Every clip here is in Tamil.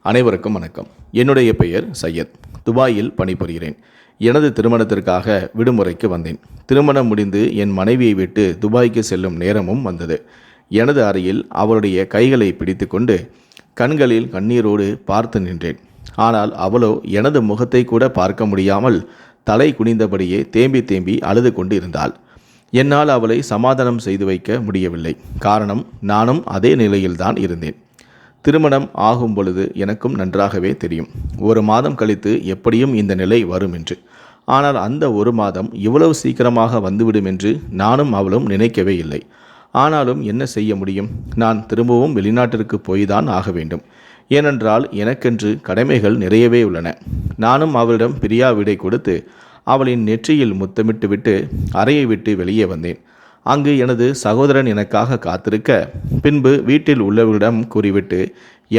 அனைவருக்கும் வணக்கம். என்னுடைய பெயர் சையத். துபாயில் பணிபுரிகிறேன். எனது திருமணத்திற்காக விடுமுறைக்கு வந்தேன். திருமணம் முடிந்து என் மனைவியை விட்டு துபாய்க்கு செல்லும் நேரமும் வந்தது. எனது அறையில் அவளுடைய கைகளை பிடித்து கொண்டு கண்களில் கண்ணீரோடு பார்த்து நின்றேன். ஆனால் அவளோ எனது முகத்தை கூட பார்க்க முடியாமல் தலை குனிந்தபடியே தேம்பி தேம்பி அழுது கொண்டு இருந்தாள். என்னால் அவளை சமாதானம் செய்து வைக்க முடியவில்லை. காரணம், நானும் அதே நிலையில்தான் இருந்தேன். திருமணம் ஆகும் பொழுது எனக்கும் நன்றாகவே தெரியும், 1 மாதம் கழித்து எப்படியும் இந்த நிலை வரும் என்று. ஆனால் அந்த 1 மாதம் இவ்வளவு சீக்கிரமாக வந்துவிடும் என்று நானும் அவளும் நினைக்கவே இல்லை. ஆனாலும் என்ன செய்ய முடியும்? நான் திரும்பவும் வெளிநாட்டிற்கு போய்தான் ஆக வேண்டும். ஏனென்றால் எனக்கென்று கடமைகள் நிறையவே உள்ளன. நானும் அவளிடம் பிரியா விடை கொடுத்து அவளின் நெற்றியில் முத்தமிட்டு விட்டு அறையை விட்டு வெளியே வந்தேன். அங்கு எனது சகோதரன் எனக்காக காத்திருக்க, பின்பு வீட்டில் உள்ளவர்களிடம் கூறிவிட்டு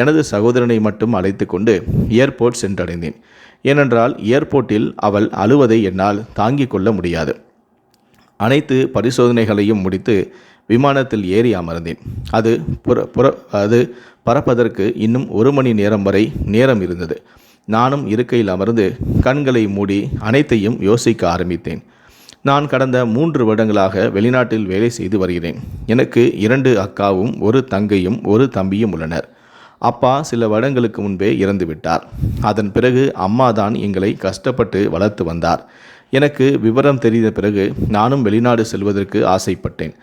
எனது சகோதரனை மட்டும் அழைத்து கொண்டு ஏர்போர்ட் சென்றடைந்தேன். ஏனென்றால் ஏர்போர்ட்டில் அவள் அழுவதை என்னால் தாங்கிக் கொள்ள முடியாது. அனைத்து பரிசோதனைகளையும் முடித்து விமானத்தில் ஏறி அமர்ந்தேன். அது பறப்பதற்கு இன்னும் 1 மணி நேரம் வரை நேரம் இருந்தது. நானும் இருக்கையில் அமர்ந்து கண்களை மூடி அனைத்தையும் யோசிக்க ஆரம்பித்தேன். நான் கடந்த 3 வருடங்களாக வெளிநாட்டில் வேலை செய்து வருகிறேன். எனக்கு 2 அக்காவும் 1 தங்கையும் 1 தம்பியும் உள்ளனர். அப்பா சில வருடங்களுக்கு முன்பே இறந்து விட்டார். அதன் பிறகு அம்மா தான் எங்களை கஷ்டப்பட்டு வளர்த்து வந்தார். எனக்கு விவரம் தெரிந்த பிறகு நானும் வெளிநாடு செல்வதற்கு ஆசைப்பட்டேன்.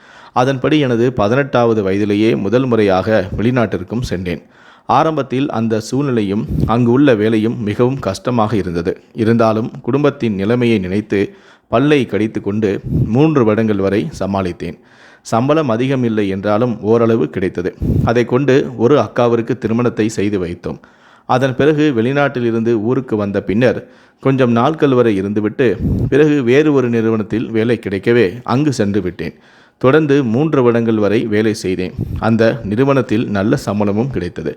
அதன்படி எனது 18வது வயதிலேயே முதல் முறையாக வெளிநாட்டிற்கும் சென்றேன். ஆரம்பத்தில் அந்த சூழ்நிலையும் அங்கு உள்ள வேலையும் மிகவும் கஷ்டமாக இருந்தது. இருந்தாலும் குடும்பத்தின் நிலைமையை நினைத்து பல்லை கடித்து கொண்டு 3 வருடங்கள் வரை சமாளித்தேன். சம்பளம் அதிகம் இல்லை என்றாலும் ஓரளவு கிடைத்தது. அதை கொண்டு ஒரு அக்காவிற்கு திருமணத்தை செய்து வைத்தோம். அதன் பிறகு வெளிநாட்டில் இருந்து ஊருக்கு வந்த பின்னர் கொஞ்சம் நாட்கள் வரை இருந்துவிட்டு பிறகு வேறு ஒரு நிறுவனத்தில் வேலை கிடைக்கவே அங்கு சென்று விட்டேன். தொடர்ந்து 3 வருடங்கள் வரை வேலை செய்தேன். அந்த நிறுவனத்தில் நல்ல சம்பளமும் கிடைத்தது.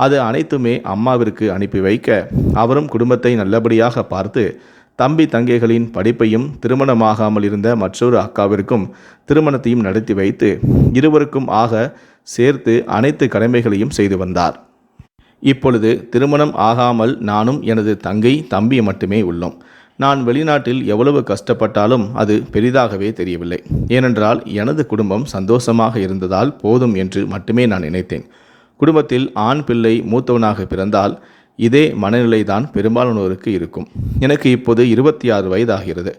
அது அனைத்துமே அம்மாவிற்கு அனுப்பி வைக்க, அவரும் குடும்பத்தை நல்லபடியாக பார்த்து தம்பி தங்கைகளின் படிப்பையும் திருமணமாகாமல் இருந்த மற்றொரு அக்காவிற்கும் திருமணத்தையும் நடத்தி வைத்து இருவருக்கும் ஆக சேர்த்து அனைத்து கடமைகளையும் செய்து வந்தார். இப்பொழுது திருமணம் ஆகாமல் நானும் எனது தங்கை தம்பி மட்டுமே உள்ளோம். நான் வெளிநாட்டில் எவ்வளவு கஷ்டப்பட்டாலும் அது பெரிதாகவே தெரியவில்லை. ஏனென்றால் எனது குடும்பம் சந்தோஷமாக இருந்ததால் போதும் என்று மட்டுமே நான் நினைத்தேன். குடும்பத்தில் ஆண் பிள்ளை மூத்தவனாக பிறந்தால் இதே மனநிலைதான் பெரும்பாலானோருக்கு இருக்கும். எனக்கு இப்போது 26 வயதாகிறது.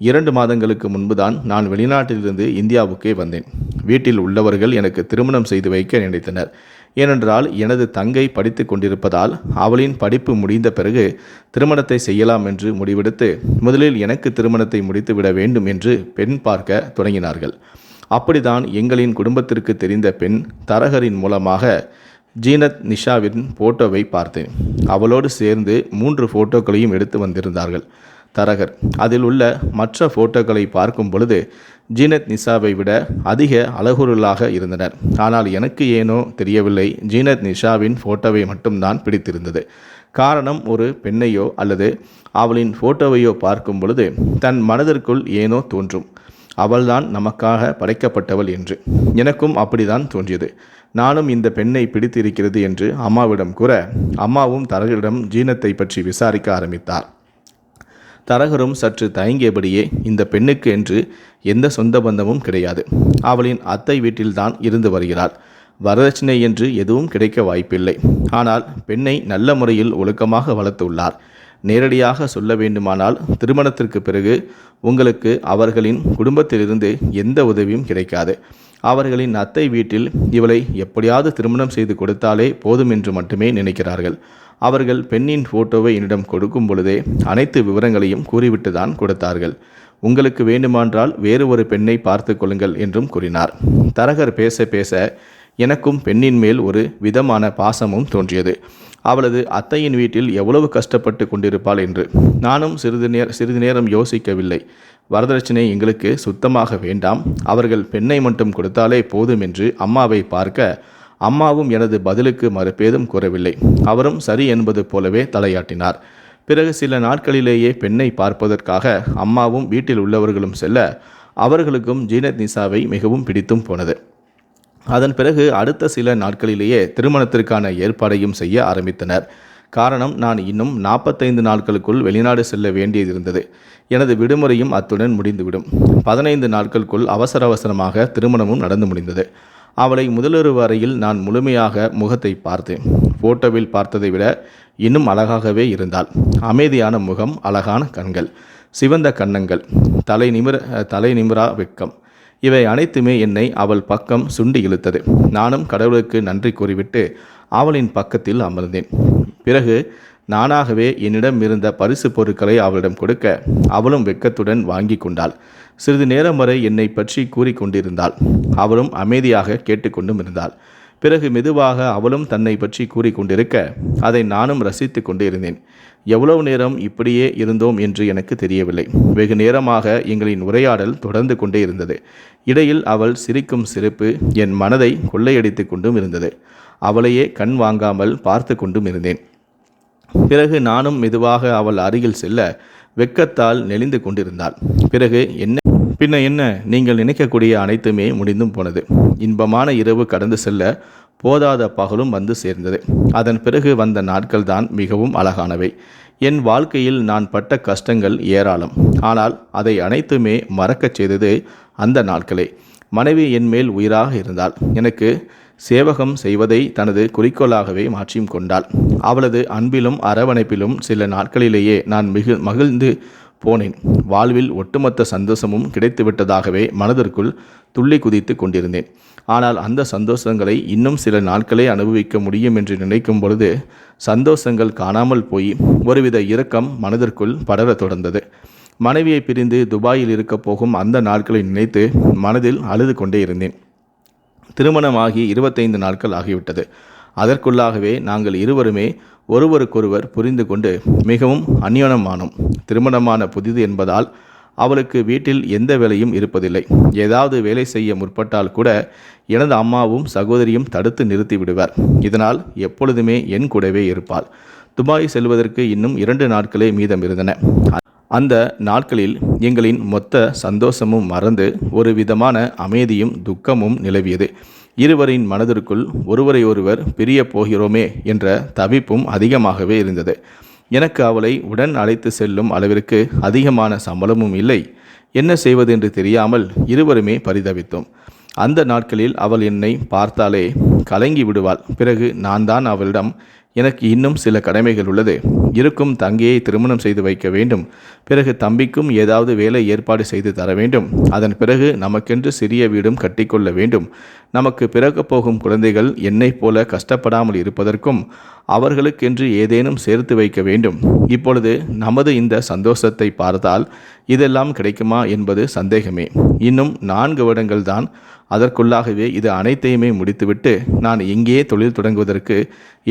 2 மாதங்களுக்கு முன்புதான் நான் வெளிநாட்டிலிருந்து இந்தியாவுக்கே வந்தேன். வீட்டில் உள்ளவர்கள் எனக்கு திருமணம் செய்து வைக்க நினைத்தனர். ஏனென்றால் எனது தங்கை படித்து கொண்டிருப்பதால் அவளின் படிப்பு முடிந்த பிறகு திருமணத்தை செய்யலாம் என்று முடிவெடுத்து முதலில் எனக்கு திருமணத்தை முடித்துவிட வேண்டும் என்று பெண் பார்க்க தொடங்கினார்கள். அப்படித்தான் எங்களின் குடும்பத்திற்கு தெரிந்த பெண் தரகரின் மூலமாக ஜீனத் நிஷாவின் போட்டோவை பார்த்தேன். அவளோடு சேர்ந்து 3 போட்டோக்களையும் எடுத்து வந்திருந்தார்கள் தரகர். அதில் உள்ள மற்ற போட்டோக்களை பார்க்கும் பொழுது ஜீனத் நிஷாவை விட அதிக அழகுருளாக இருந்தனர். ஆனால் எனக்கு ஏனோ தெரியவில்லை, ஜீனத் நிஷாவின் போட்டோவை மட்டும்தான் பிடித்திருந்தது. காரணம், ஒரு பெண்ணையோ அல்லது அவளின் போட்டோவையோ பார்க்கும் பொழுது தன் மனதிற்குள் ஏனோ தோன்றும், அவள்தான் நமக்காக படைக்கப்பட்டவள் என்று. எனக்கும் அப்படிதான் தோன்றியது. நானும் இந்த பெண்ணை பிடித்திருக்கிறது என்று அம்மாவிடம் கூற, அம்மாவும் தரகரிடம் ஜீனத்தை பற்றி விசாரிக்க ஆரம்பித்தார். தரகரும் சற்று தயங்கியபடியே, இந்த பெண்ணுக்கு என்று எந்த சொந்த பந்தமும் கிடையாது, அவளின் அத்தை வீட்டில்தான் இருந்து வருகிறாள், வரதட்சணை என்று எதுவும் கிடைக்க வாய்ப்பில்லை. ஆனால் பெண்ணை நல்ல முறையில் ஒழுக்கமாக வளர்த்துள்ளார். நேரடியாக சொல்ல வேண்டுமானால் திருமணத்திற்கு பிறகு உங்களுக்கு அவர்களின் குடும்பத்திலிருந்து எந்த உதவியும் கிடைக்காது. அவர்களின் அத்தை வீட்டில் இவளை எப்படியாவது திருமணம் செய்து கொடுத்தாலே போதும் என்று மட்டுமே நினைக்கிறார்கள். அவர்கள் பெண்ணின் போட்டோவை என்னிடம் கொடுக்கும் பொழுதே அனைத்து விவரங்களையும் கூறிவிட்டு தான் கொடுத்தார்கள். உங்களுக்கு வேண்டுமானால் வேறு ஒரு பெண்ணை பார்த்து கொள்ளுங்கள் என்றும் கூறினார். தரகர் பேச பேச எனக்கும் பெண்ணின் மேல் ஒரு விதமான பாசமும் தோன்றியது. அவளது அத்தையின் வீட்டில் எவ்வளவு கஷ்டப்பட்டு கொண்டிருப்பாள் என்று. நானும் சிறிது நேரம் யோசிக்கவில்லை. வரதட்சணை எங்களுக்கு சுத்தமாக வேண்டாம், அவர்கள் பெண்ணை மட்டும் கொடுத்தாலே போதும் என்று அம்மாவை பார்க்க, அம்மாவும் எனது பதிலுக்கு மறுபேதும் கூறவில்லை. அவரும் சரி என்பது போலவே தலையாட்டினார். பிறகு சில நாட்களிலேயே பெண்ணை பார்ப்பதற்காக அம்மாவும் வீட்டில் உள்ளவர்களும் செல்ல, அவர்களுக்கும் ஜீனத் நிஷாவை மிகவும் பிடித்தும் போனது. அதன் பிறகு அடுத்த சில நாட்களிலேயே திருமணத்திற்கான ஏற்பாடையும் செய்ய ஆரம்பித்தனர். காரணம், நான் இன்னும் 45 நாட்களுக்குள் வெளிநாடு செல்ல வேண்டியதிருந்தது. எனது விடுமுறையும் அத்துடன் முடிந்துவிடும். 15 நாட்களுக்குள் அவசர அவசரமாக திருமணமும் நடந்து முடிந்தது. அவளை முதலிரவு அறையில் நான் முழுமையாக முகத்தை பார்த்தேன். போட்டோவில் பார்த்ததை விட இன்னும் அழகாகவே இருந்தாள். அமைதியான முகம், அழகான கண்கள், சிவந்த கன்னங்கள், தலை நிமிரா வெட்கம், இவை அனைத்துமே என்னை அவள் பக்கம் சுண்டி இழுத்தது. நானும் கடவுளுக்கு நன்றி கூறிவிட்டு அவளின் பக்கத்தில் அமர்ந்தேன். பிறகு நானாகவே என்னிடம் இருந்த பரிசு பொருட்களை அவளிடம் கொடுக்க அவளும் வெட்கத்துடன் வாங்கி கொண்டாள். சிறிது நேரம் வரை என்னை பற்றி கூறிக்கொண்டிருந்தாள். அவளும் அமைதியாக கேட்டுக்கொண்டும் இருந்தாள். பிறகு மெதுவாக அவளும் தன்னை பற்றி கூறிக்கொண்டிருக்க அதை நானும் ரசித்து கொண்டு இருந்தேன். எவ்வளவு நேரம் இப்படியே இருந்தோம் என்று எனக்கு தெரியவில்லை. வெகு நேரமாக எங்களின் உரையாடல் தொடர்ந்து கொண்டே இருந்தது. இடையில் அவள் சிரிக்கும் சிரிப்பு என் மனதை கொள்ளையடித்து கொண்டும் இருந்தது. அவளையே கண் வாங்காமல் பார்த்து கொண்டும் இருந்தேன். பிறகு நானும் மெதுவாக அவள் அருகில் செல்ல வெட்கத்தால் நெளிந்து கொண்டிருந்தாள். பிறகு என்ன நீங்கள் நினைக்கக்கூடிய அனைத்துமே முடிந்தும் போனது. இன்பமான இரவு கடந்து செல்ல போதாத பகலும் வந்து சேர்ந்தது. அதன் பிறகு வந்த நாட்கள் தான் மிகவும் அழகானவை. என் வாழ்க்கையில் நான் பட்ட கஷ்டங்கள் ஏராளம். ஆனால் அதை அனைத்துமே மறக்கச் செய்தது அந்த நாட்களே. மனைவி என் மேல் உயிராக இருந்தாள். எனக்கு சேவகம் செய்வதை தனது குறிக்கோளாகவே மாற்றியும் கொண்டாள். அவளது அன்பிலும் அரவணைப்பிலும் சில நாட்களிலேயே நான் மகிழ்ந்து போனேன். வாழ்வில் ஒட்டுமொத்த சந்தோஷமும் கிடைத்துவிட்டதாகவே மனதிற்குள் துள்ளி குதித்து கொண்டிருந்தேன். ஆனால் அந்த சந்தோஷங்களை இன்னும் சில நாட்களே அனுபவிக்க முடியும் என்று நினைக்கும் பொழுது சந்தோஷங்கள் காணாமல் போய் ஒருவித இரக்கம் மனதிற்குள் படரத் தொடர்ந்தது. மனைவியை பிரிந்து துபாயில் இருக்கப் போகும் அந்த நாட்களை நினைத்து மனதில் அழுது கொண்டே இருந்தேன். திருமணமாகி 25 நாட்கள் ஆகிவிட்டது. அதற்குள்ளாகவே நாங்கள் இருவருமே ஒருவருக்கொருவர் புரிந்து கொண்டு மிகவும் அந்யோன்யமானோம். திருமணமான புதிது என்பதால் அவளுக்கு வீட்டில் எந்த வேலையும் இருப்பதில்லை. ஏதாவது வேலை செய்ய முற்பட்டால் கூட எனது அம்மாவும் சகோதரியும் தடுத்து நிறுத்தி விடுவார். இதனால் எப்பொழுதுமே என் கூடவே இருப்பாள். துபாய் செல்வதற்கு இன்னும் 2 நாட்களே மீதம் இருந்தன. அந்த நாட்களில் எங்களின் மொத்த சந்தோஷமும் மறந்து ஒரு விதமான அமைதியும் துக்கமும் நிலவியது. இருவரின் மனதிற்குள் ஒருவரை ஒருவர் பிரிய போகிறோமே என்ற தவிப்பும் அதிகமாகவே இருந்தது. எனக்கு அவளை உடன் அழைத்து செல்லும் அளவிற்கு அதிகமான சம்பளமும் இல்லை. என்ன செய்வது என்று தெரியாமல் இருவருமே பரிதவித்தோம். அந்த நாட்களில் அவள் என்னை பார்த்தாலே கலங்கி விடுவாள். பிறகு நான் தான் அவளிடம், எனக்கு இன்னும் சில கடமைகள் உள்ளது. இருக்கும் தங்கையை திருமணம் செய்து வைக்க வேண்டும். பிறகு தம்பிக்கும் ஏதாவது வேலை ஏற்பாடு செய்து தர வேண்டும். அதன் பிறகு நமக்கென்று சிறிய வீடும் கட்டிக்கொள்ள வேண்டும். நமக்கு பிறக்கப் போகும் குழந்தைகள் என்னைப் போல கஷ்டப்படாமல் இருப்பதற்கும் அவர்களுக்கென்று ஏதேனும் சேர்த்து வைக்க வேண்டும். இப்பொழுது நமது இந்த சந்தோஷத்தை பார்த்தால் இதெல்லாம் கிடைக்குமா என்பது சந்தேகமே. இன்னும் 4 வருடங்கள் தான். அதற்குள்ளாகவே இது அனைத்தையுமே முடித்துவிட்டு நான் இங்கே தொழில் தொடங்குவதற்கு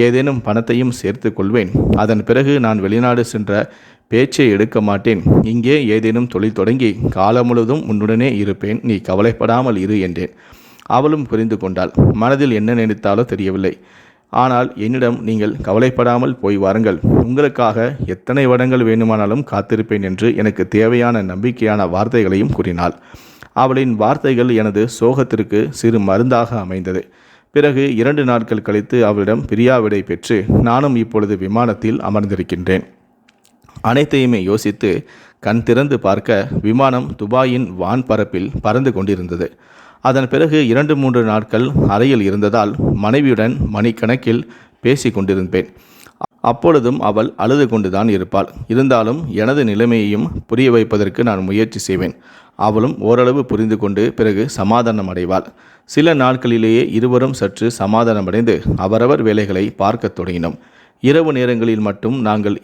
ஏதேனும் பணத்தையும் சேர்த்து கொள்வேன். அதன் பிறகு நான் வெளிநாடு சென்ற பேச்சை எடுக்க மாட்டேன். இங்கே ஏதேனும் தொழில் தொடங்கி காலம் முழுவதும் உன்னுடனே இருப்பேன். நீ கவலைப்படாமல் இரு என்றேன். அவளும் புரிந்து கொண்டாள். மனதில் என்ன நினைத்தாலோ தெரியவில்லை. ஆனால் என்னிடம், நீங்கள் கவலைப்படாமல் போய் வாருங்கள், உங்களுக்காக எத்தனை வருடங்கள் வேண்டுமானாலும் காத்திருப்பேன் என்று எனக்கு தேவையான நம்பிக்கையான வார்த்தைகளையும் கூறினாள். அவளின் வார்த்தைகள் எனது சோகத்திற்கு சிறு மருந்தாக அமைந்தது. பிறகு 2 நாட்கள் கழித்து அவளிடம் பிரியாவிடை பெற்று நானும் இப்பொழுது விமானத்தில் அமர்ந்திருக்கின்றேன். அனைத்தையுமே யோசித்து கண் திறந்து பார்க்க விமானம் துபாயின் வான்பரப்பில் பறந்து கொண்டிருந்தது. அதன் பிறகு 2-3 நாட்கள் அறையில் இருந்ததால் மனைவியுடன் மணிக்கணக்கில் பேசி கொண்டிருப்பேன். அப்பொழுதும் அவள் அழுது கொண்டுதான் இருப்பாள். இருந்தாலும் எனது நிலைமையையும் புரிய வைப்பதற்கு நான் முயற்சி செய்வேன். அவளும் ஓரளவு புரிந்து கொண்டு பிறகு சமாதானம் அடைவாள். சில நாட்களிலேயே இருவரும் சற்று சமாதானமடைந்து அவரவர் வேலைகளை பார்க்க தொடங்கினோம். இரவு நேரங்களில் மட்டும் நாங்கள்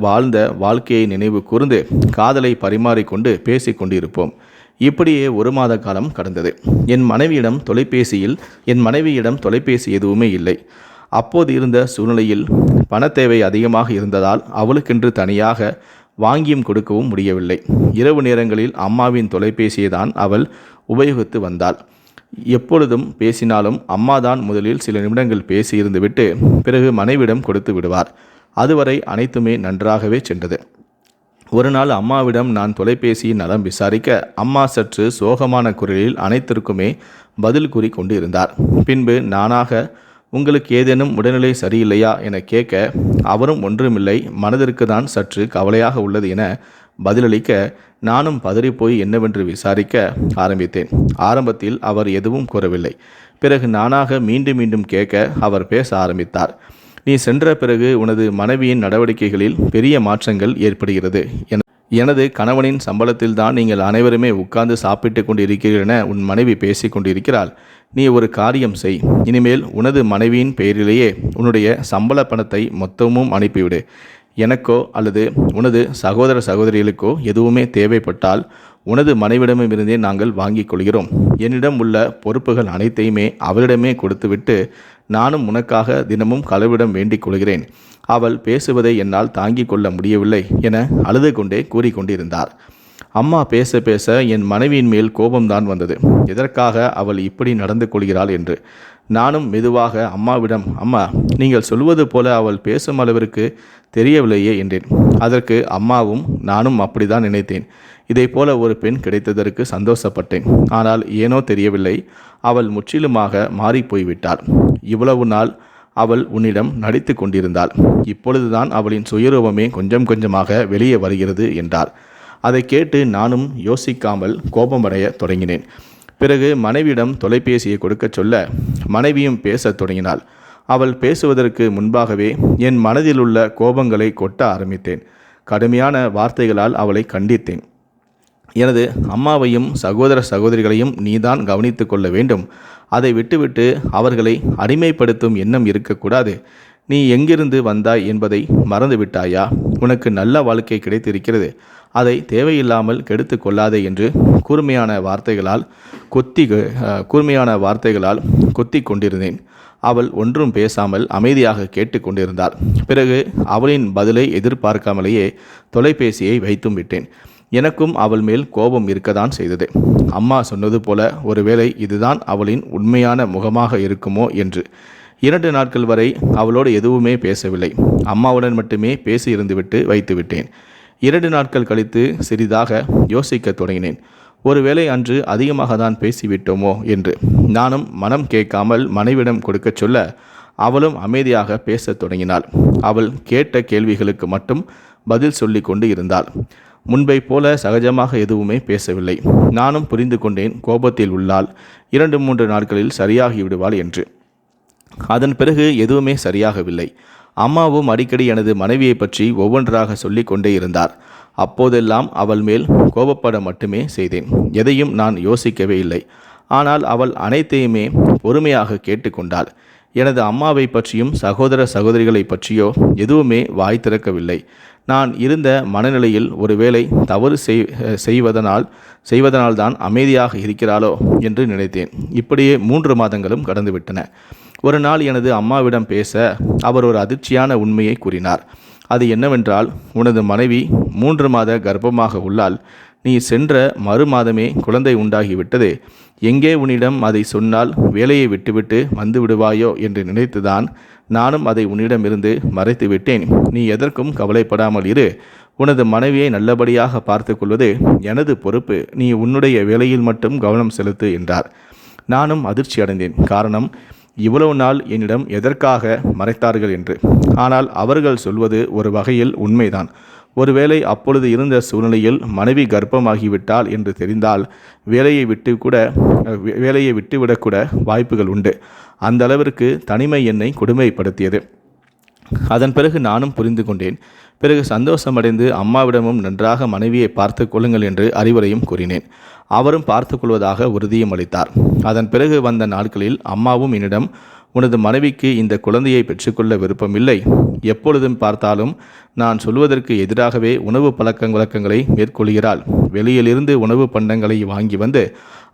வாழ்ந்த வாழ்க்கையை நினைவு கூர்ந்து காதலை பரிமாறிக்கொண்டு பேசி கொண்டிருப்போம். இப்படியே 1 மாத காலம் கடந்தது. என் மனைவியிடம் தொலைபேசி எதுவுமே இல்லை. அப்போது இருந்த சூழ்நிலையில் பணத்தேவை அதிகமாக இருந்ததால் அவளுக்கென்று தனியாக வாங்கியும் கொடுக்கவும் முடியவில்லை. இரவு நேரங்களில் அம்மாவின் தொலைபேசியை தான் அவள் உபயோகித்து வந்தாள். எப்பொழுதும் பேசினாலும் அம்மாதான் முதலில் சில நிமிடங்கள் பேசியிருந்துவிட்டு பிறகு மனைவிடம் கொடுத்து விடுவார். அதுவரை அனைத்துமே நன்றாகவே சென்றது. ஒரு நாள் அம்மாவிடம் நான் தொலைபேசியின் நலம் விசாரிக்க அம்மா சற்று சோகமான குரலில் அனைத்திற்குமே பதில் கூறி கொண்டு இருந்தார். பின்பு நானாக உங்களுக்கு ஏதேனும் உடல்நிலை சரியில்லையா என கேட்க அவரும் ஒன்றுமில்லை, மனதிற்கு தான் சற்று கவலையாக உள்ளது என பதிலளிக்க நானும் பதறிப்போய் என்னவென்று விசாரிக்க ஆரம்பித்தேன். ஆரம்பத்தில் அவர் எதுவும் கூறவில்லை. பிறகு நானாக மீண்டும் மீண்டும் கேட்க அவர் பேச ஆரம்பித்தார். நீ சென்ற பிறகு உனது மனைவியின் நடவடிக்கைகளில் பெரிய மாற்றங்கள் ஏற்படுகிறது. எனது கணவனின் சம்பளத்தில் தான் நீங்கள் அனைவருமே உட்கார்ந்து சாப்பிட்டு கொண்டு இருக்கிறீர்கள் என உன் மனைவி பேசி கொண்டிருக்கிறாள். நீ ஒரு காரியம் செய். இனிமேல் உனது மனைவியின் பெயரிலேயே உன்னுடைய சம்பள பணத்தை மொத்தமும் அனுப்பிவிடு. எனக்கோ அல்லது உனது சகோதர சகோதரிகளுக்கோ எதுவுமே தேவைப்பட்டால் உனது மனைவிடமிருந்தே நாங்கள் வாங்கிக் கொள்கிறோம். என்னிடம் உள்ள பொறுப்புகள் அனைத்தையுமே அவளிடமே கொடுத்துவிட்டு நானும் உனக்காக தினமும் கடவுளிடம் வேண்டிக் கொள்கிறேன். அவள் பேசுவதை என்னால் தாங்கிக் கொள்ள முடியவில்லை என அழுது கொண்டே கூறிக்கொண்டிருந்தார். அம்மா பேச பேச என் மனைவியின் மேல் கோபம்தான் வந்தது. எதற்காக அவள் இப்படி நடந்து கொள்கிறாள் என்று. நானும் மெதுவாக அம்மாவிடம், அம்மா, நீங்கள் சொல்வது போல அவள் பேசும் அளவிற்கு தெரியவில்லையே என்றேன். அதற்கு அம்மாவும், நானும் அப்படிதான் நினைத்தேன். இதை போல ஒரு பெண் கிடைத்ததற்கு சந்தோஷப்பட்டேன். ஆனால் ஏனோ தெரியவில்லை, அவள் முற்றிலுமாக மாறிப்போய்விட்டாள். இவ்வளவு நாள் அவள் உன்னிடம் நடித்து கொண்டிருந்தாள். இப்பொழுதுதான் அவளின் சுயரூபமே கொஞ்சம் கொஞ்சமாக வெளியே வருகிறது என்றார். அதை கேட்டு நானும் யோசிக்காமல் கோபமடைய தொடங்கினேன். பிறகு மனைவியிடம் தொலைபேசியை கொடுக்க சொல்ல மனைவியும் பேசத் தொடங்கினாள். அவள் பேசுவதற்கு முன்பாகவே என் மனதில் உள்ள கோபங்களை கொட்ட ஆரம்பித்தேன். கடுமையான வார்த்தைகளால் அவளை கண்டித்தேன். எனது அம்மாவையும் சகோதர சகோதரிகளையும் நீதான் கவனித்து கொள்ள வேண்டும். அதை விட்டுவிட்டு அவர்களை அடிமைப்படுத்தும் எண்ணம் இருக்கக்கூடாது. நீ எங்கிருந்து வந்தாய் என்பதை மறந்துவிட்டாயா? உனக்கு நல்ல வாழ்க்கை கிடைத்திருக்கிறது, அதை தேவையில்லாமல் கெடுத்து கொள்ளாதே என்று கூர்மையான வார்த்தைகளால் கொத்தி கொண்டிருந்தேன். அவள் ஒன்றும் பேசாமல் அமைதியாக கேட்டு கொண்டிருந்தாள். பிறகு அவளின் பதிலை எதிர்பார்க்காமலேயே தொலைபேசியை வைத்தும் விட்டேன். எனக்கும் அவள் மேல் கோபம் இருக்கத்தான் செய்தது. அம்மா சொன்னது போல ஒருவேளை இதுதான் அவளின் உண்மையான முகமாக இருக்குமோ என்று. 2 நாட்கள் வரை அவளோடு எதுவுமே பேசவில்லை. அம்மாவுடன் மட்டுமே பேசி இருந்துவிட்டு வைத்து விட்டேன். 2 நாட்கள் கழித்து சிறிதாக யோசிக்க தொடங்கினேன். ஒருவேளை அன்று அதிகமாக தான் பேசிவிட்டோமோ என்று. நானும் மனம் கேட்காமல் மனைவிடம் கொடுக்க சொல்ல அவளும் அமைதியாக பேசத் தொடங்கினாள். அவள் கேட்ட கேள்விகளுக்கு மட்டும் பதில் சொல்லி கொண்டு இருந்தாள். முன்பை போல சகஜமாக எதுவுமே பேசவில்லை. நானும் புரிந்து கொண்டேன், கோபத்தில் உள்ளால் 2-3 நாட்களில் சரியாகி விடுவாள் என்று. அதன் பிறகு எதுவுமே சரியாகவில்லை. அம்மாவும் அடிக்கடி எனது மனைவியை பற்றி ஒவ்வொன்றாக சொல்லி கொண்டே இருந்தார். அப்போதெல்லாம் அவள் மேல் கோபப்பட மட்டுமே செய்தேன். எதையும் நான் யோசிக்கவே இல்லை. ஆனால் அவள் அனைத்தையுமே பொறுமையாக கேட்டுக்கொண்டாள். எனது அம்மாவை பற்றியும் சகோதர சகோதரிகளை பற்றியோ எதுவுமே வாய் திறக்கவில்லை. நான் இருந்த மனநிலையில் ஒருவேளை தவறு செய்வதனால்தான் அமைதியாக இருக்கிறாளோ என்று நினைத்தேன். இப்படியே 3 மாதங்களும் கடந்துவிட்டன. ஒரு நாள் எனது அம்மாவிடம் பேச அவர் ஒரு அதிர்ச்சியான உண்மையை கூறினார். அது என்னவென்றால், உனது மனைவி 3 மாத கர்ப்பமாக உள்ளாள். நீ சென்ற மறு மாதமே குழந்தை உண்டாகிவிட்டது. எங்கே உன்னிடம் அதை சொன்னால் வேலையை விட்டுவிட்டு வந்து விடுவாயோ என்று நினைத்துதான் நானும் அதை உன்னிடமிருந்து மறைத்து விட்டேன். நீ எதற்கும் கவலைப்படாமல் இரு. உனது மனைவியை நல்லபடியாக பார்த்து கொள்வது எனது பொறுப்பு. நீ உன்னுடைய வேலையில் மட்டும் கவனம் செலுத்து என்றார். நானும் அதிர்ச்சி அடைந்தேன். காரணம், இவ்வளவு நாள் என்னிடம் எதற்காக மறைத்தார்கள் என்று. ஆனால் அவர்கள் சொல்வது ஒரு வகையில் உண்மைதான். ஒருவேளை அப்பொழுது இருந்த சூழ்நிலையில் மனைவி கர்ப்பமாகிவிட்டால் என்று தெரிந்தால் வேலையை விட்டுவிடக்கூட வாய்ப்புகள் உண்டு. அந்த அளவிற்கு தனிமை என்னை கொடுமைப்படுத்தியது. அதன் பிறகு நானும் புரிந்து கொண்டேன். பிறகு சந்தோஷமடைந்து அம்மாவிடமும் நன்றாக மனைவியை பார்த்து கொள்ளுங்கள் என்று அறிவுரையும் கூறினேன். அவரும் பார்த்து கொள்வதாக உறுதியும் அளித்தார். அதன் பிறகு வந்த நாட்களில் அம்மாவும் என்னிடம், உனது மனைவிக்கு இந்த குழந்தையை பெற்றுக்கொள்ள விருப்பமில்லை. எப்பொழுதும் பார்த்தாலும் நான் சொல்வதற்கு எதிராகவே உணவு வழக்கங்களை மேற்கொள்கிறாள். வெளியிலிருந்து உணவு பண்டங்களை வாங்கி வந்து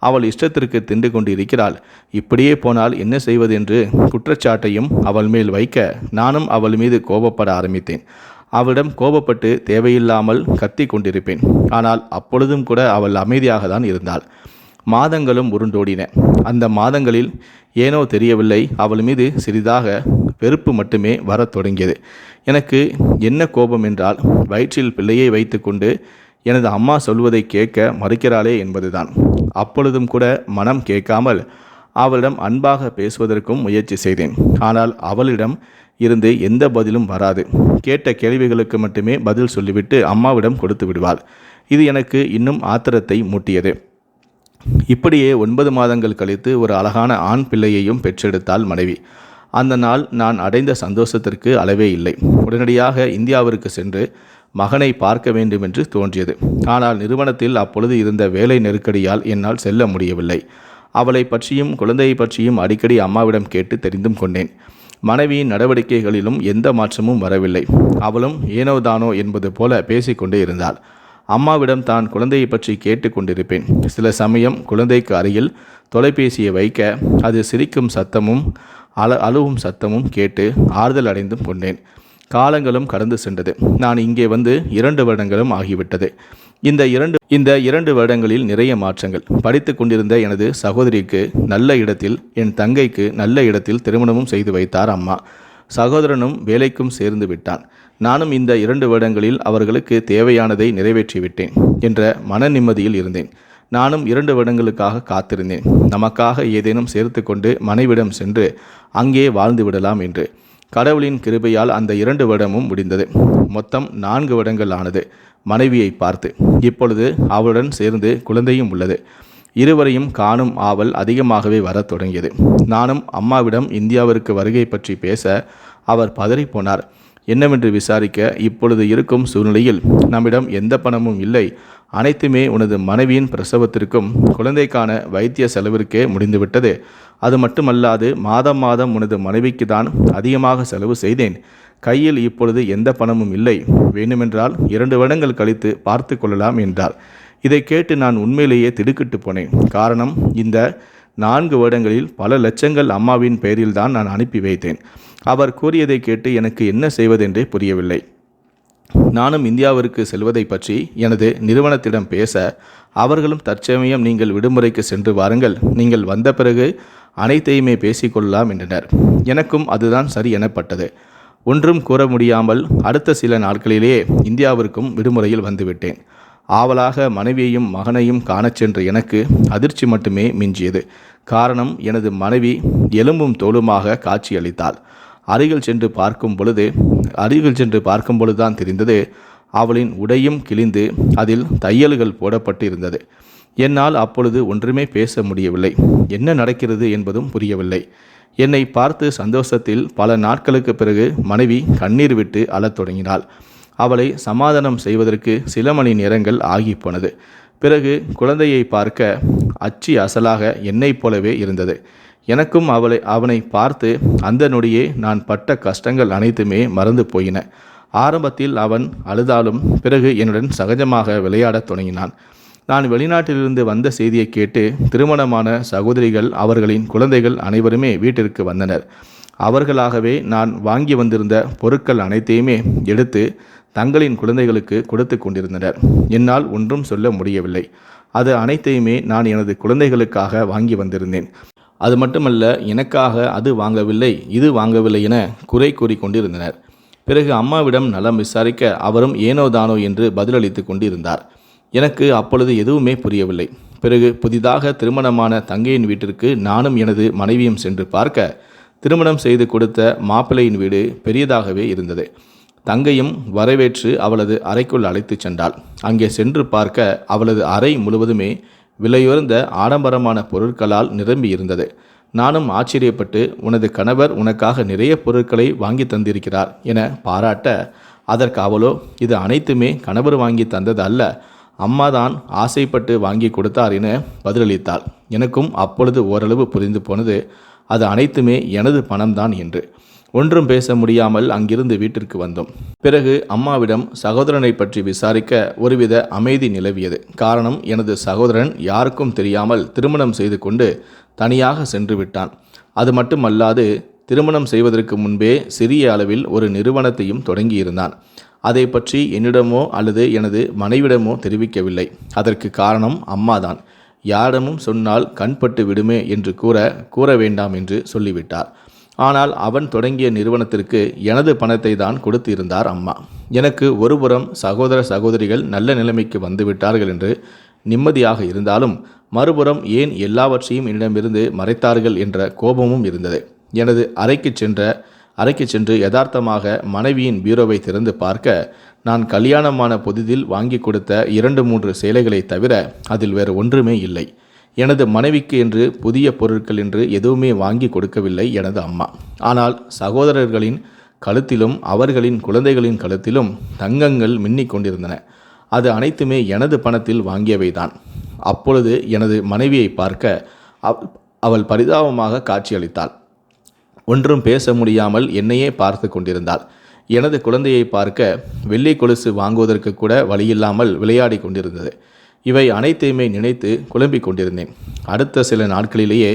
அவள் இஷ்டத்திற்கு தின்று கொண்டு இருக்கிறாள். இப்படியே போனால் என்ன செய்வது என்று குற்றச்சாட்டையும் அவள் மேல் வைக்க நானும் அவள் மீது கோபப்பட ஆரம்பித்தேன். அவளிடம் கோபப்பட்டு தேவையில்லாமல் கத்தி கொண்டிருப்பேன். ஆனால் அப்பொழுதும் கூட அவள் அமைதியாக தான் இருந்தாள். மாதங்களும் உருண்டோடின. அந்த மாதங்களில் ஏனோ தெரியவில்லை, அவள் மீது சிறிதாக வெறுப்பு மட்டுமே வரத் தொடங்கியது. எனக்கு என்ன கோபம் என்றால், வயிற்றில் பிள்ளையை வைத்துக்கொண்டு எனது அம்மா சொல்வதை கேட்க மறுக்கிறாளே என்பதுதான். அப்பொழுதும் கூட மனம் கேட்காமல் அவளிடம் அன்பாக பேசுவதற்கும் முயற்சி செய்தேன். ஆனால் அவளிடம் இருந்து எந்த பதிலும் வராது. கேட்ட கேள்விகளுக்கு மட்டுமே பதில் சொல்லிவிட்டு அம்மாவிடம் கொடுத்து விடுவாள். இது எனக்கு இன்னும் ஆத்திரத்தை மூட்டியது. இப்படியே 9 மாதங்கள் கழித்து ஒரு அழகான ஆண் பிள்ளையையும் பெற்றெடுத்தாள் மனைவி. அந்த நாள் நான் அடைந்த சந்தோஷத்திற்கு அளவே இல்லை. உடனடியாக இந்தியாவிற்கு சென்று மகனை பார்க்க வேண்டும் என்று தோன்றியது. ஆனால் நிறுவனத்தில் அப்பொழுது இருந்த வேலை நெருக்கடியால் என்னால் செல்ல முடியவில்லை. அவளை பற்றியும் குழந்தையை பற்றியும் அடிக்கடி அம்மாவிடம் கேட்டு தெரிந்தும் கொண்டேன். மனைவியின் நடவடிக்கைகளிலும் எந்த மாற்றமும் வரவில்லை. அவளும் ஏனோதானோ என்பது போல பேசிக்கொண்டே இருந்தாள். அம்மாவிடம் தான் குழந்தையை பற்றி கேட்டு கொண்டிருப்பேன். சில சமயம் குழந்தைக்கு அருகில் தொலைபேசியை வைக்க அது சிரிக்கும் சத்தமும் அழுவும் சத்தமும் கேட்டு ஆறுதல் அடைந்தும் கொண்டேன். காலங்களும் கடந்து சென்றது. நான் இங்கே வந்து 2 வருடங்களும் ஆகிவிட்டது. இந்த இரண்டு வருடங்களில் நிறைய மாற்றங்கள். படித்து கொண்டிருந்த எனது சகோதரிக்கு நல்ல இடத்தில், என் தங்கைக்கு நல்ல இடத்தில் திருமணமும் செய்து வைத்தார் அம்மா. சகோதரனும் வேலைக்கும் சேர்ந்து விட்டான். நானும் இந்த 2 வருடங்களில் அவர்களுக்கு தேவையானதை நிறைவேற்றிவிட்டேன் என்ற மன நிம்மதியில் இருந்தேன். நானும் 2 வருடங்களுக்காக காத்திருந்தேன். நமக்காக ஏதேனும் சேர்த்து கொண்டு மனைவிடம் சென்று அங்கே வாழ்ந்து விடலாம் என்று. கடவுளின் கிருபையால் அந்த 2 வருடமும் முடிந்தது. மொத்தம் 4 வருடங்கள் ஆனது மனைவியை பார்த்து. இப்பொழுது அவளுடன் சேர்ந்து குழந்தையும் உள்ளது. இருவரையும் காணும் ஆவல் அதிகமாகவே வரத் தொடங்கியது. நானும் அம்மாவிடம் இந்தியாவிற்கு வருகை பற்றி பேச அவர் பதறிப்போனார். என்னவென்று விசாரிக்க, இப்பொழுது இருக்கும் சூழ்நிலையில் நம்மிடம் எந்த பணமும் இல்லை. அனைத்துமே உனது மனைவியின் பிரசவத்திற்கும் குழந்தைக்கான வைத்திய செலவிற்கே முடிந்துவிட்டது. அது மட்டுமல்லாது மாதம் மாதம் உனது மனைவிக்கு தான் அதிகமாக செலவு செய்தேன். கையில் இப்பொழுது எந்த பணமும் இல்லை. வேண்டுமென்றால் 2 வருடங்கள் கழித்து பார்த்து கொள்ளலாம் என்றார். இதை கேட்டு நான் உண்மையிலேயே திடுக்கிட்டு போனேன். காரணம், இந்த 4 வருடங்களில் பல லட்சங்கள் அம்மாவின் பெயரில்தான் நான் அனுப்பி வைத்தேன். அவர் கூறியதை கேட்டு எனக்கு என்ன செய்வதென்றே புரியவில்லை. நானும் இந்தியாவிற்கு செல்வதை பற்றி எனது நிறுவனத்திடம் பேச, அவர்களும் தற்சமயம் நீங்கள் விடுமுறைக்கு சென்று வாருங்கள், நீங்கள் வந்த பிறகு அனைத்தையுமே பேசிக்கொள்ளலாம் என்றனர். எனக்கும் அதுதான் சரி எனப்பட்டது. ஒன்றும் கூற முடியாமல் அடுத்த சில நாட்களிலேயே இந்தியாவிற்கும் விடுமுறையில் வந்துவிட்டேன். ஆவலாக மனைவியையும் மகனையும் காணச் சென்ற எனக்கு அதிர்ச்சி மட்டுமே மிஞ்சியது. காரணம், எனது மனைவி எலும்பும் தோலுமாக காட்சியளித்தாள். அருகில் சென்று பார்க்கும் பொழுதுதான் தெரிந்தது, அவளின் உடையும் கிழிந்து அதில் தையல்கள் போடப்பட்டு இருந்தது. என்னால் அப்பொழுது ஒன்றுமே பேச முடியவில்லை. என்ன நடக்கிறது என்பதும் புரியவில்லை. என்னை பார்த்து சந்தோஷத்தில் பல நாட்களுக்கு பிறகு மனைவி கண்ணீர் விட்டு அழத் தொடங்கினாள். அவளை சமாதானம் செய்வதற்கு சில மணி நேரங்கள் ஆகிப்போனது. பிறகு குழந்தையை பார்க்க அச்சு அசலாக என்னைப் போலவே இருந்தது. எனக்கும் அவனை பார்த்து அந்த நொடியே நான் பட்ட கஷ்டங்கள் அனைத்துமே மறந்து போயின. ஆரம்பத்தில் அவன் அழுதாலும் பிறகு என்னுடன் சகஜமாக விளையாடத் தொடங்கினான். நான் வெளிநாட்டிலிருந்து வந்த செய்தியை கேட்டு திருமணமான சகோதரிகள், அவர்களின் குழந்தைகள் அனைவருமே வீட்டிற்கு வந்தனர். அவர்களாகவே நான் வாங்கி வந்திருந்த பொருட்கள் அனைத்தையுமே எடுத்து தங்களின் குழந்தைகளுக்கு கொடுத்து கொண்டிருந்தனர். என்னால் ஒன்றும் சொல்ல முடியவில்லை. அது அனைத்தையுமே நான் எனது குழந்தைகளுக்காக வாங்கி வந்திருந்தேன். அது மட்டுமல்ல, எனக்காக அது வாங்கவில்லை, இது வாங்கவில்லை என குறை கூறிக்கொண்டிருந்தனர். பிறகு அம்மாவிடம் நலம் விசாரிக்க அவரும் ஏனோதானோ என்று பதிலளித்து கொண்டிருந்தார். எனக்கு அப்பொழுது எதுவுமே புரியவில்லை. பிறகு புதிதாக திருமணமான தங்கையின் வீட்டிற்கு நானும் எனது மனைவியும் சென்று பார்க்க, திருமணம் செய்து கொடுத்த மாப்பிள்ளையின் வீடு பெரியதாகவே இருந்தது. தங்கையும் வரவேற்று அவளது அறைக்குள் அழைத்து சென்றாள். அங்கே சென்று பார்க்க அவளது அறை முழுவதுமே விலையுயர்ந்த ஆடம்பரமான பொருட்களால் நிரம்பி இருந்தது. நானும் ஆச்சரியப்பட்டு, உனது கணவர் உனக்காக நிறைய பொருட்களை வாங்கி தந்திருக்கிறார் என பாராட்ட, அதற்கு அவளோ, இது அனைத்துமே கணவர் வாங்கி தந்தது அல்ல, அம்மாதான் ஆசைப்பட்டு வாங்கி கொடுத்தார் என பதிலளித்தாள். எனக்கும் அப்பொழுது ஓரளவு புரிந்து போனது, அது அனைத்துமே எனது பணம்தான் என்று. ஒன்றும் பேச முடியாமல் அங்கிருந்து வீட்டிற்கு வந்தோம். பிறகு அம்மாவிடம் சகோதரனை பற்றி விசாரிக்க ஒருவித அமைதி நிலவியது. காரணம், எனது சகோதரன் யாருக்கும் தெரியாமல் திருமணம் செய்து கொண்டு தனியாக சென்று விட்டான். அது மட்டுமல்லாது, திருமணம் செய்வதற்கு முன்பே சிறிய அளவில் ஒரு நிறுவனத்தையும் தொடங்கியிருந்தான். அதை பற்றி என்னிடமோ அல்லது எனது மனைவிடமோ தெரிவிக்கவில்லை. அதற்கு காரணம் அம்மாதான். யாரிடமும் சொன்னால் கண்பட்டு விடுமே என்று கூற வேண்டாம் என்று சொல்லிவிட்டார். ஆனால் அவன் தொடங்கிய நிறுவனத்திற்கு எனது பணத்தை தான் கொடுத்து இருந்தார் அம்மா. எனக்கு ஒருபுறம் சகோதர சகோதரிகள் நல்ல நிலைமைக்கு வந்துவிட்டார்கள் என்று நிம்மதியாக இருந்தாலும், மறுபுறம் ஏன் எல்லாவற்றையும் என்னிடமிருந்து மறைத்தார்கள் என்ற கோபமும் இருந்தது. எனது அறைக்கு சென்று யதார்த்தமாக மனைவியின் பீரோவை திறந்து பார்க்க, நான் கல்யாணமான புதிதில் வாங்கி கொடுத்த 2-3 சேலைகளை தவிர அதில் வேறு ஒன்றுமே இல்லை. எனது மனைவிக்கு என்று புதிய பொருட்கள் என்று எதுவுமே வாங்கி கொடுக்கவில்லை எனது அம்மா. ஆனால் சகோதரர்களின் கழுத்திலும் அவர்களின் குழந்தைகளின் கழுத்திலும் தங்கங்கள் மின்னிக் கொண்டிருந்தன. அது அனைத்துமே எனது பணத்தில் வாங்கியவைதான். அப்பொழுது எனது மனைவியை பார்க்க அவள் பரிதாபமாக காட்சியளித்தாள். ஒன்றும் பேச முடியாமல் என்னையே பார்த்து கொண்டிருந்தாள். எனது குழந்தையை பார்க்க வெள்ளி கொலுசு வாங்குவதற்கு கூட வழியில்லாமல் விளையாடி கொண்டிருந்தது. இவை அனைத்தையுமே நினைத்து குழம்பிக் கொண்டிருந்தேன். அடுத்த சில நாட்களிலேயே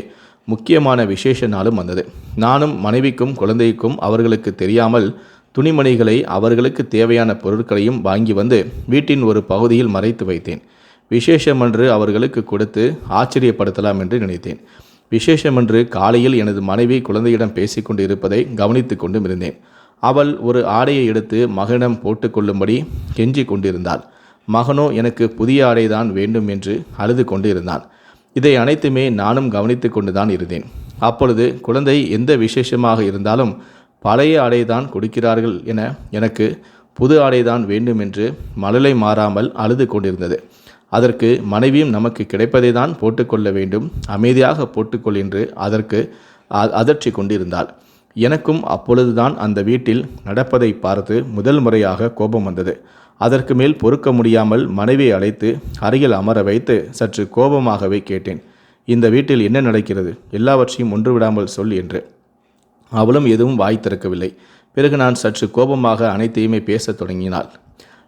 முக்கியமான விசேஷ நாளும் வந்தது. நானும் மனைவிக்கும் குழந்தைக்கும் அவர்களுக்கு தெரியாமல் துணிமணிகளை, அவர்களுக்கு தேவையான பொருட்களையும் வாங்கி வந்து வீட்டின் ஒரு பகுதியில் மறைத்து வைத்தேன். விசேஷமன்று அவர்களுக்கு கொடுத்து ஆச்சரியப்படுத்தலாம் என்று நினைத்தேன். விசேஷமன்று காலையில் எனது மனைவி குழந்தையிடம் பேசிக்கொண்டு இருப்பதை கவனித்து கொண்டும் இருந்தேன். அவள் ஒரு ஆடையை எடுத்து மகனிடம் போட்டுக்கொள்ளும்படி கெஞ்சி கொண்டிருந்தாள். மகனோ எனக்கு புதிய ஆடைதான் வேண்டும் என்று அழுது கொண்டு இருந்தான். இதை அனைத்துமே நானும் கவனித்து கொண்டுதான் இருந்தேன். அப்பொழுது குழந்தை எந்த விசேஷமாக இருந்தாலும் பழைய ஆடைதான் கொடுக்கிறார்கள் என எனக்கு புது ஆடைதான் வேண்டும் என்று மழலை மாறாமல் அழுது கொண்டிருந்தது. அதற்கு மனைவியும் நமக்கு கிடைப்பதை தான் போட்டுக்கொள்ள வேண்டும், அமைதியாக போட்டுக்கொள் என்று அதற்கு அதற்றி கொண்டிருந்தாள். எனக்கும் அப்பொழுதுதான் அந்த வீட்டில் நடப்பதை பார்த்து முதல் முறையாக கோபம் வந்தது. அதற்கு மேல் பொறுக்க முடியாமல் மனைவியை அழைத்து அருகில் அமர வைத்து சற்று கோபமாகவே கேட்டேன், இந்த வீட்டில் என்ன நடக்கிறது? எல்லாவற்றையும் ஒன்று விடாமல் சொல் என்று. அவளும் எதுவும் வாய் திறக்கவில்லை. பிறகு நான் சற்று கோபமாக அனைத்தையுமே பேசத் தொடங்கினாள்.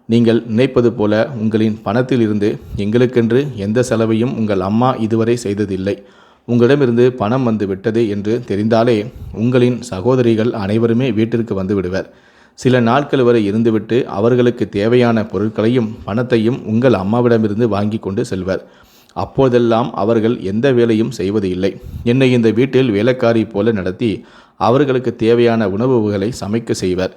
நீங்கள் நினைப்பது போல உங்களின் பணத்தில் இருந்து எங்களுக்கென்று எந்த செலவையும் உங்கள் அம்மா இதுவரை செய்ததில்லை. உங்களிடமிருந்து பணம் வந்து விட்டது என்று தெரிந்தாலே உங்களின் சகோதரிகள் அனைவருமே வீட்டிற்கு வந்து விடுவர். சில நாட்கள் வரை இருந்துவிட்டு அவர்களுக்கு தேவையான பொருட்களையும் பணத்தையும் உங்கள் அம்மாவிடமிருந்து வாங்கி கொண்டு செல்வர். அப்போதெல்லாம் அவர்கள் எந்த வேலையும் செய்வது இல்லை. என்னை இந்த வீட்டில் வேலைக்காரி போல நடத்தி அவர்களுக்கு தேவையான உணவுகளை சமைக்க செய்வர்.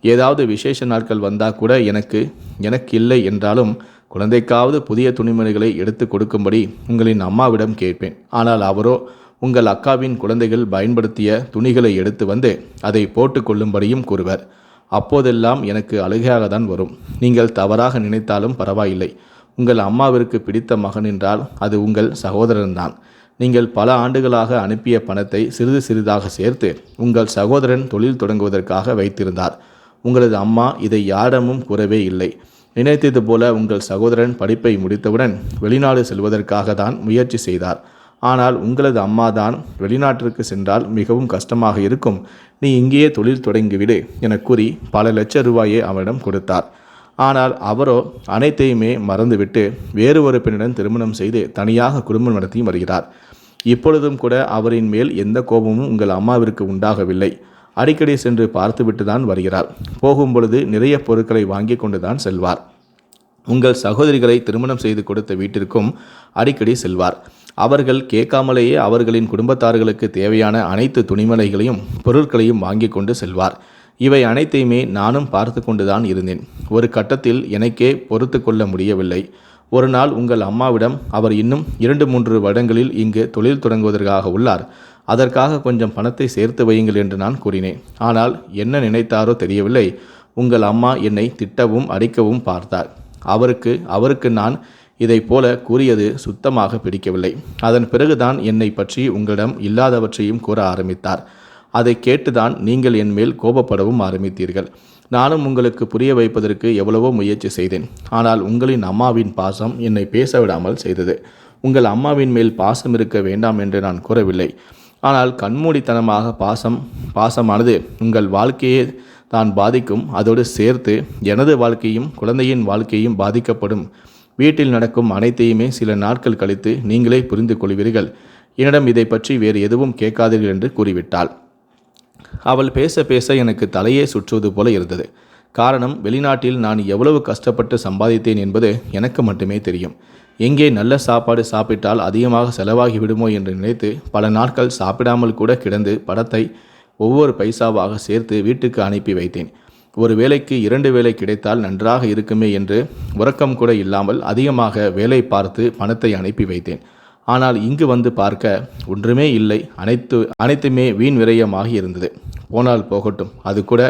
ஏதாவது விசேஷ நாட்கள் வந்தால் கூட எனக்கு இல்லை என்றாலும் குழந்தைக்காவது புதிய துணிமணிகளை எடுத்து கொடுக்கும்படி உங்களின் அம்மாவிடம் கேட்பேன். ஆனால் அவரோ உங்கள் அக்காவின் குழந்தைகள் பயன்படுத்திய துணிகளை எடுத்து வந்து அதை போட்டு கொள்ளும்படியும் கூறுவர். அப்போதெல்லாம் எனக்கு அழுகையாக தான் வரும். நீங்கள் தவறாக நினைத்தாலும் பரவாயில்லை. உங்கள் அம்மாவிற்கு பிடித்த மகன் என்றால் அது உங்கள் சகோதரன்தான். நீங்கள் பல ஆண்டுகளாக அனுப்பிய பணத்தை சிறிது சிறிதாக சேர்த்து உங்கள் சகோதரன் தொழில் தொடங்குவதற்காக வைத்திருந்தார். உங்களது அம்மா இதை யாரிடமும் கூறவே இல்லை. நினைத்தது போல உங்கள் சகோதரன் படிப்பை முடித்தவுடன் வெளிநாடு செல்வதற்காக தான் முயற்சி செய்தார். ஆனால் உங்களது அம்மா தான் வெளிநாட்டிற்கு சென்றால் மிகவும் கஷ்டமாக இருக்கும், நீ இங்கேயே தொழில் தொடங்கிவிடு என கூறி பல லட்சம் ரூபாயை அவரிடம் கொடுத்தார். ஆனால் அவரோ அனைத்தையுமே மறந்துவிட்டு வேறு ஒரு பெண்ணிடம் திருமணம் செய்து தனியாக குடும்பம் நடத்தி வருகிறார். இப்பொழுதும் கூட அவரின் மேல் எந்த கோபமும் உங்கள் அம்மாவிற்கு உண்டாகவில்லை. அடிக்கடி சென்று பார்த்துவிட்டு தான் வருகிறார். போகும்பொழுது நிறைய பொருட்களை வாங்கி கொண்டு தான் செல்வார். உங்கள் சகோதரிகளை திருமணம் செய்து கொடுத்த வீட்டிற்கும் அடிக்கடி செல்வார். அவர்கள் கேட்காமலேயே அவர்களின் குடும்பத்தார்களுக்கு தேவையான அனைத்து துணிமணிகளையும் பொருட்களையும் வாங்கி கொண்டு செல்வார். இவை அனைத்தையுமே நானும் பார்த்து கொண்டுதான் இருந்தேன். ஒரு கட்டத்தில் எனக்கே பொறுத்து கொள்ள முடியவில்லை. ஒரு நாள் உங்கள் அம்மாவிடம் அவர் இன்னும் 2-3 வருடங்களில் இங்கு தொழில் தொடங்குவதற்காக உள்ளார், அதற்காக கொஞ்சம் பணத்தை சேர்த்து வையுங்கள் என்று நான் கூறினேன். ஆனால் என்ன நினைத்தாரோ தெரியவில்லை, உங்கள் அம்மா என்னை திட்டவும் அடிக்கவும் பார்த்தார். அவருக்கு நான் இதை போல கூறியது சுத்தமாக பிடிக்கவில்லை. அதன் பிறகுதான் என்னை பற்றி உங்களிடம் இல்லாதவற்றையும் கூற ஆரம்பித்தார். அதை கேட்டுதான் நீங்கள் என் மேல் கோபப்படவும் ஆரம்பித்தீர்கள். நானும் உங்களுக்கு புரிய வைப்பதற்கு எவ்வளவோ முயற்சி செய்தேன். ஆனால் உங்களின் அம்மாவின் பாசம் என்னை பேச விடாமல் செய்தது. உங்கள் அம்மாவின் மேல் பாசம் இருக்க வேண்டாம் என்று நான் கூறவில்லை. ஆனால் கண்மூடித்தனமாக பாசமானது உங்கள் வாழ்க்கையை தான் பாதிக்கும். அதோடு சேர்த்து எனது வாழ்க்கையும் குழந்தையின் வாழ்க்கையும் பாதிக்கப்படும். வீட்டில் நடக்கும் அனைத்தையுமே சில நாட்கள் கழித்து நீங்களே புரிந்து கொள்வீர்கள். என்னிடம் இதை பற்றி வேறு எதுவும் கேட்காதீர்கள் என்று கூறிவிட்டாள். அவள் பேச பேச எனக்கு தலையே சுற்றுவது போல இருந்தது. காரணம், வெளிநாட்டில் நான் எவ்வளவு கஷ்டப்பட்டு சம்பாதித்தேன் என்பது எனக்கு மட்டுமே தெரியும். எங்கே நல்ல சாப்பாடு சாப்பிட்டால் அதிகமாக செலவாகி விடுமோ என்று நினைத்து பல நாட்கள் சாப்பிடாமல் கூட கிடந்து ஒவ்வொரு பைசாவாக சேர்த்து வீட்டுக்கு அனுப்பி வைத்தேன். ஒரு வேலைக்கு 2 வேலை கிடைத்தால் நன்றாக இருக்குமே என்று உறக்கம் கூட இல்லாமல் அதிகமாக வேலை பார்த்து பணத்தை அனுப்பி வைத்தேன். ஆனால் இங்கு வந்து பார்க்க ஒன்றுமே இல்லை. அனைத்துமே வீண் விரயமாகி இருந்தது. போனால் போகட்டும், அது கூட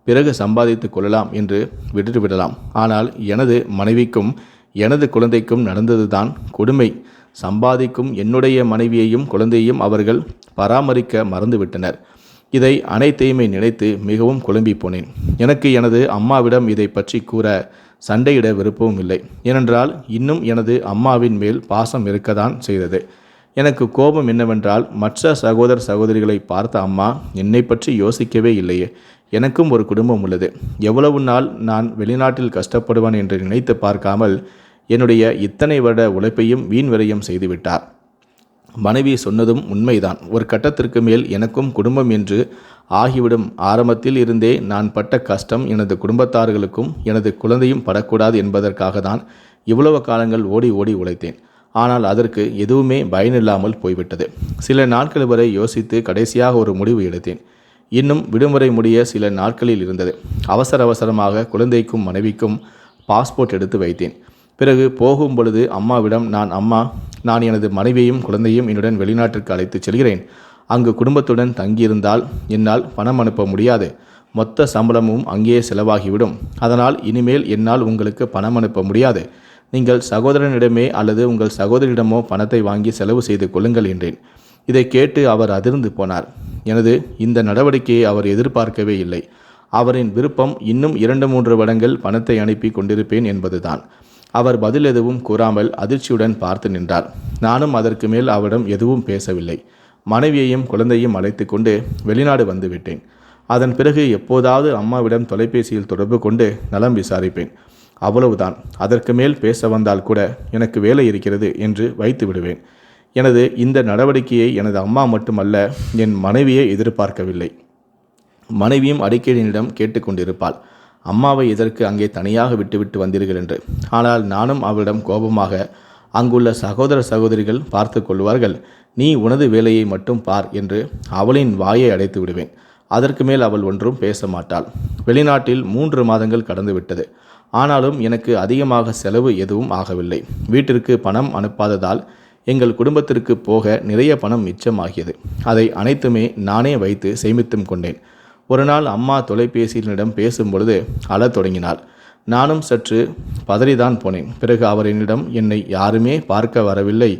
பிறகு சம்பாதித்து கொள்ளலாம் என்று விட்டுட்டு விடலாம். ஆனால் எனது மனைவிக்கும் எனது குழந்தைக்கும் நடந்ததுதான் கொடுமை. சம்பாதிக்கும் என்னுடைய மனைவியையும் குழந்தையையும் அவர்கள் பராமரிக்க மறந்துவிட்டனர். இதை அனைத்தையுமே நினைத்து மிகவும் குழம்பி போனேன். எனக்கு எனது அம்மாவிடம் இதை பற்றி கூற சண்டையிட விருப்பவும் இல்லை. ஏனென்றால் இன்னும் எனது அம்மாவின் மேல் பாசம் இருக்கத்தான் செய்தது. எனக்கு கோபம் என்னவென்றால், மற்ற சகோதர சகோதரிகளை பார்த்த அம்மா என்னை பற்றி யோசிக்கவே இல்லையே. எனக்கும் ஒரு குடும்பம் உள்ளது. எவ்வளவு நாள் நான் வெளிநாட்டில் கஷ்டப்படுவேன் என்று நினைத்து பார்க்காமல் என்னுடைய இத்தனை வருட உழைப்பையும் வீண் விரயம் செய்துவிட்டார். மனைவி சொன்னதும் உண்மைதான். ஒரு கட்டத்திற்கு மேல் எனக்கும் குடும்பம் என்று ஆகிவிடும். ஆரம்பத்தில் இருந்தே நான் பட்ட கஷ்டம் எனது குடும்பத்தார்களுக்கும் எனது குழந்தையும் படக்கூடாது என்பதற்காக தான் இவ்வளவு காலங்கள் ஓடி ஓடி உழைத்தேன். ஆனால் அதற்கு எதுவுமே பயனில்லாமல் போய்விட்டது. சில நாட்கள் வரை யோசித்து கடைசியாக ஒரு முடிவு எடுத்தேன். இன்னும் விடுமுறை முடிய சில நாட்களில் இருந்தது. அவசரமாக குழந்தைக்கும் மனைவிக்கும் பாஸ்போர்ட் எடுத்து வைத்தேன். பிறகு போகும் பொழுது அம்மாவிடம், நான் எனது மனைவியையும் குழந்தையும் என்னுடன் வெளிநாட்டிற்கு அழைத்து செல்கிறேன். அங்கு குடும்பத்துடன் தங்கியிருந்தால் என்னால் பணம் அனுப்ப முடியாது. மொத்த சம்பளமும் அங்கேயே செலவாகிவிடும். அதனால் இனிமேல் என்னால் உங்களுக்கு பணம் அனுப்ப முடியாது. நீங்கள் சகோதரனிடமே அல்லது உங்கள் சகோதரியிடமோ பணத்தை வாங்கி செலவு செய்து கொள்ளுங்கள் என்றேன். இதை கேட்டு அவர் அதிர்ந்து போனார். எனது இந்த நடவடிக்கையை அவர் எதிர்பார்க்கவே இல்லை. அவரின் விருப்பம் இன்னும் 2-3 வருடங்கள் பணத்தை அனுப்பி கொண்டிருப்பேன் என்பதுதான். அவர் பதில் எதுவும் கூறாமல் அதிர்ச்சியுடன் பார்த்து நின்றார். நானும் அதற்கு மேல் அவரிடம் எதுவும் பேசவில்லை. மனைவியையும் குழந்தையும் அழைத்து கொண்டு வெளிநாடு வந்து விட்டேன். அதன் பிறகு எப்போதாவது அம்மாவிடம் தொலைபேசியில் தொடர்பு கொண்டு நலம் விசாரிப்பேன். அவ்வளவுதான். அதற்கு மேல் பேச வந்தால் கூட எனக்கு வேலை இருக்கிறது என்று வைத்து விடுவேன். எனது இந்த நடவடிக்கையை எனது அம்மா மட்டுமல்ல, என் மனைவியை எதிர்பார்க்கவில்லை. மனைவியும் அடிக்கடி என்னிடம் கேட்டுக்கொண்டிருப்பாள், அம்மாவை எதற்கு அங்கே தனியாக விட்டுவிட்டு வந்தீர்கள் என்று. ஆனால் நானும் அவளிடம் கோபமாக, அங்குள்ள சகோதர சகோதரிகள் பார்த்து கொள்வார்கள், நீ உனது வேலையை மட்டும் பார் என்று அவளின் வாயை அடைத்து விடுவேன். அதற்கு மேல் அவள் ஒன்றும் பேச மாட்டாள். வெளிநாட்டில் 3 மாதங்கள் கடந்து விட்டது. ஆனாலும் எனக்கு அதிகமாக செலவு எதுவும் ஆகவில்லை. வீட்டிற்கு பணம் அனுப்பாததால் எங்கள் குடும்பத்திற்கு போக நிறைய பணம் மிச்சமாகியது. அதை அனைத்துமே நானே வைத்து சேமித்தும் கொண்டேன். ஒரு நாள் அம்மா தொலைபேசியினிடம் பேசும்பொழுது அழத் தொடங்கினாள். நானும் சற்று பதறிதான் போனேன். பிறகு அவர் என்னிடம், என்னை யாருமே பார்க்க வரவில்லை.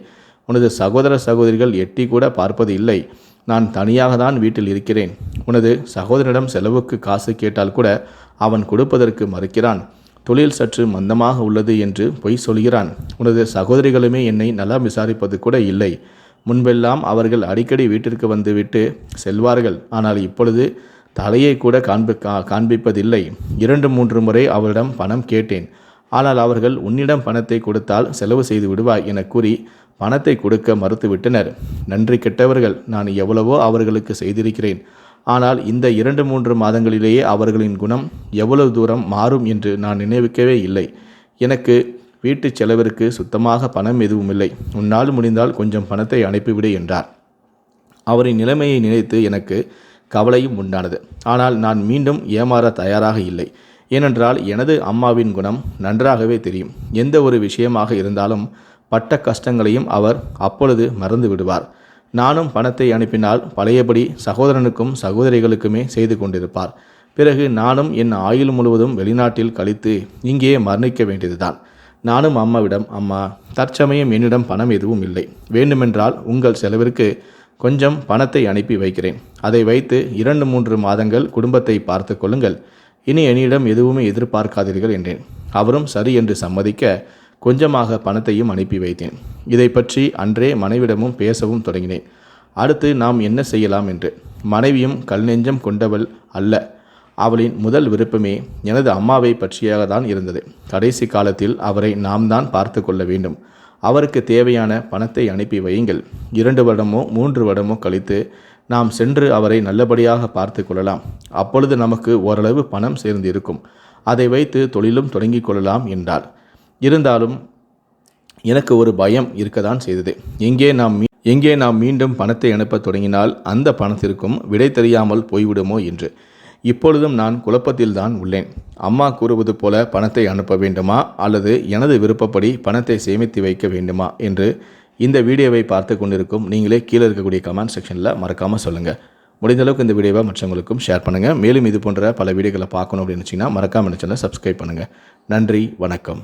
உனது சகோதர சகோதரிகள் எட்டி கூட பார்ப்பது இல்லை. நான் தனியாக தான் வீட்டில் இருக்கிறேன். உனது சகோதரனிடம் செலவுக்கு காசு கேட்டால் கூட அவன் கொடுப்பதற்கு மறுக்கிறான். தொழில் சற்று மந்தமாக உள்ளது என்று பொய் சொல்கிறான். உனது சகோதரிகளுமே என்னை நலம் விசாரிப்பது கூட இல்லை. முன்பெல்லாம் அவர்கள் அடிக்கடி வீட்டிற்கு வந்துவிட்டு செல்வார்கள். ஆனால் இப்பொழுது தலையை கூட காண்பிப்பதில்லை. 2-3 முறை அவரிடம் பணம் கேட்டேன். ஆனால் அவர்கள், உன்னிடம் பணத்தை கொடுத்தால் செலவு செய்து விடுவாய் என கூறி பணத்தை கொடுக்க மறுத்துவிட்டனர். நன்றி கெட்டவர்கள். நான் எவ்வளவோ அவர்களுக்கு செய்திருக்கிறேன். ஆனால் இந்த 2-3 மாதங்களிலேயே அவர்களின் குணம் எவ்வளவு தூரம் மாறும் என்று நான் நினைவிக்கவே இல்லை. எனக்கு வீட்டு செலவிற்கு சுத்தமாக பணம் எதுவும் இல்லை. உன்னால் முடிந்தால் கொஞ்சம் பணத்தை அனுப்பிவிடு என்றார். அவரின் நிலைமையை நினைத்து எனக்கு கவலையும் உண்டானது. ஆனால் நான் மீண்டும் ஏமாற தயாராக இல்லை. ஏனென்றால் எனது அம்மாவின் குணம் நன்றாகவே தெரியும். எந்த ஒரு விஷயமாக இருந்தாலும் பட்ட கஷ்டங்களையும் அவர் அப்பொழுது மறந்து விடுவார். நானும் பணத்தை அனுப்பினால் பழையபடி சகோதரனுக்கும் சகோதரிகளுக்குமே செய்து கொண்டிருப்பார். பிறகு நானும் என் ஆயுள் முழுவதும் வெளிநாட்டில் கழித்து இங்கே மரணிக்க வேண்டியதுதான். நானும் அம்மாவிடம், அம்மா, தற்சமயம் என்னிடம் பணம் எதுவும் இல்லை. வேண்டுமென்றால் உங்கள் செலவிற்கு கொஞ்சம் பணத்தை அனுப்பி வைக்கிறேன். அதை வைத்து 2-3 மாதங்கள் குடும்பத்தை பார்த்து கொள்ளுங்கள். இனி என்னிடம் எதுவுமே எதிர்பார்க்காதீர்கள் என்றேன். அவரும் சரி என்று சம்மதிக்க கொஞ்சமாக பணத்தையும் அனுப்பி வைத்தேன். இதை பற்றி அன்றே மனைவிடமும் பேசவும் தொடங்கினேன். அடுத்து நாம் என்ன செய்யலாம் என்று. மனைவியும் கல் நெஞ்சம் கொண்டவள் அல்ல. அவளின் முதல் விருப்பமே எனது அம்மாவை பற்றியாக தான் இருந்தது. கடைசி காலத்தில் அவரை நாம் தான் பார்த்து கொள்ள வேண்டும். அவருக்கு தேவையான பணத்தை அனுப்பி வையுங்கள். 2 வருடமோ 3 வருடமோ கழித்து நாம் சென்று அவரை நல்லபடியாக பார்த்து கொள்ளலாம். அப்பொழுது நமக்கு ஓரளவு பணம் சேர்ந்து இருக்கும். அதை வைத்து தொழிலும் தொடங்கி கொள்ளலாம் என்றார். இருந்தாலும் எனக்கு ஒரு பயம் இருக்கத்தான் செய்தது. எங்கே நாம் மீண்டும் பணத்தை அனுப்ப தொடங்கினால் அந்த பணத்திற்கும் விடை தெரியாமல் போய்விடுமோ என்று. இப்பொழுதும் நான் குழப்பத்தில்தான் உள்ளேன். அம்மா கூறுவது போல பணத்தை அனுப்ப வேண்டுமா அல்லது எனது விருப்பப்படி பணத்தை சேமித்து வைக்க வேண்டுமா என்று இந்த வீடியோவை பார்த்து கொண்டிருக்கும் நீங்களே கீழே இருக்கக்கூடிய கமெண்ட் செக்ஷனில் மறக்காமல் சொல்லுங்கள். முடிந்த அளவுக்கு இந்த வீடியோவை மற்றவங்களுக்கும் ஷேர் பண்ணுங்கள். மேலும் இது போன்ற பல வீடியோக்களை பார்க்கணும் அப்படின்னு நினச்சிங்கன்னா மறக்காமல் சேனலை சப்ஸ்கிரைப் பண்ணுங்கள். நன்றி, வணக்கம்.